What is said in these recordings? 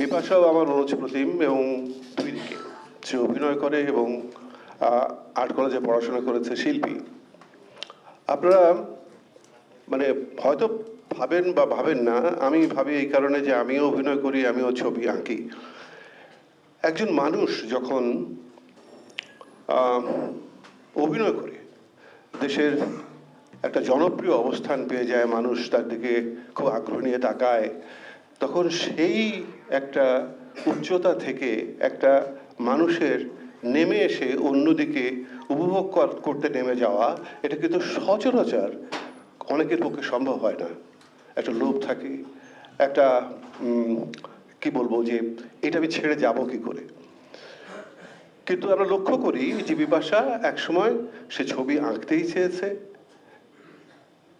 বিপাশাও আমার অনুজ প্রতিম এবং দুই দিকে সে অভিনয় করে এবং আর্ট কলেজে পড়াশোনা করেছে, শিল্পী। আপনারা মানে হয়তো ভাবেন বা ভাবেন না, আমি ভাবি এই কারণে যে আমিও অভিনয় করি, আমিও ছবি আঁকি। একজন মানুষ যখন অভিনয় করে দেশের একটা জনপ্রিয় অবস্থান পেয়ে যায়, মানুষ তার দিকে খুব আগ্রহ নিয়ে তাকায়, তখন সেই একটা উচ্চতা থেকে একটা মানুষের নেমে এসে অন্যদিকে উপভোগ করতে নেমে যাওয়া, এটা কিন্তু সচরাচর অনেকের পক্ষে সম্ভব হয় না। একটা লোভ থাকে, একটা কি বলবো, যে এটা আমি ছেড়ে যাব কি করে। কিন্তু আমরা লক্ষ্য করি যে বিপাশা একসময় সে ছবি আঁকতেই চেয়েছে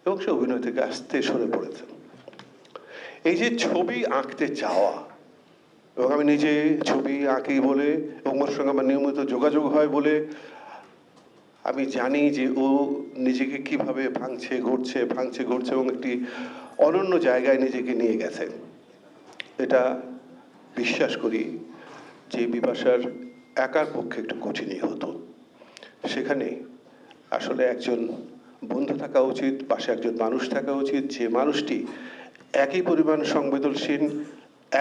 এবং সে অভিনয় থেকে আস্তে সরে পড়েছে। এই যে ছবি আঁকতে চাওয়া, এবং আমি নিজে ছবি আঁকি বলে এবং ওর সঙ্গে আমার নিয়মিত যোগাযোগ হয় বলে আমি জানি যে ও নিজেকে কিভাবে ভাঙছে ঘুরছে এবং একটি অনন্য জায়গায় নিজেকে নিয়ে গেছে। এটা বিশ্বাস করি যে বিপাশার একার পক্ষে একটু কঠিনই হতো। সেখানে আসলে একজন বন্ধু থাকা উচিত, পাশে একজন মানুষ থাকা উচিত, যে মানুষটি একই পরিমাণ সংবেদনশীল,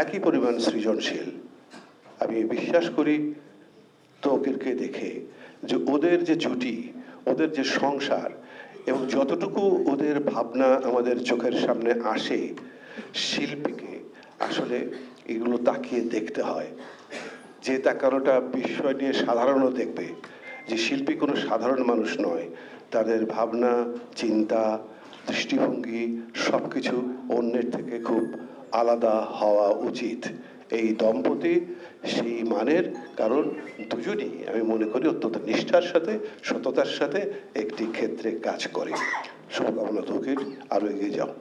একই পরিমাণ সৃজনশীল। আমি বিশ্বাস করি তৌকিরকে দেখে যে ওদের যে জুটি, ওদের যে সংসার, এবং যতটুকু ওদের ভাবনা আমাদের চোখের সামনে আসে, শিল্পীকে আসলে এগুলো তাকিয়ে দেখতে হয়। যে তাকানোটা বিষয় নিয়ে সাধারণও দেখবে যে শিল্পী কোনো সাধারণ মানুষ নয়, তাদের ভাবনা, চিন্তা, দৃষ্টিভঙ্গি সব কিছু অন্যের থেকে খুব আলাদা হওয়া উচিত। এই দম্পতি সেই মানের, কারণ দুজনই আমি মনে করি অত্যন্ত নিষ্ঠার সাথে, সততার সাথে একটি ক্ষেত্রে কাজ করে। শুভকামনা তৌকির, আরো এগিয়ে যাও।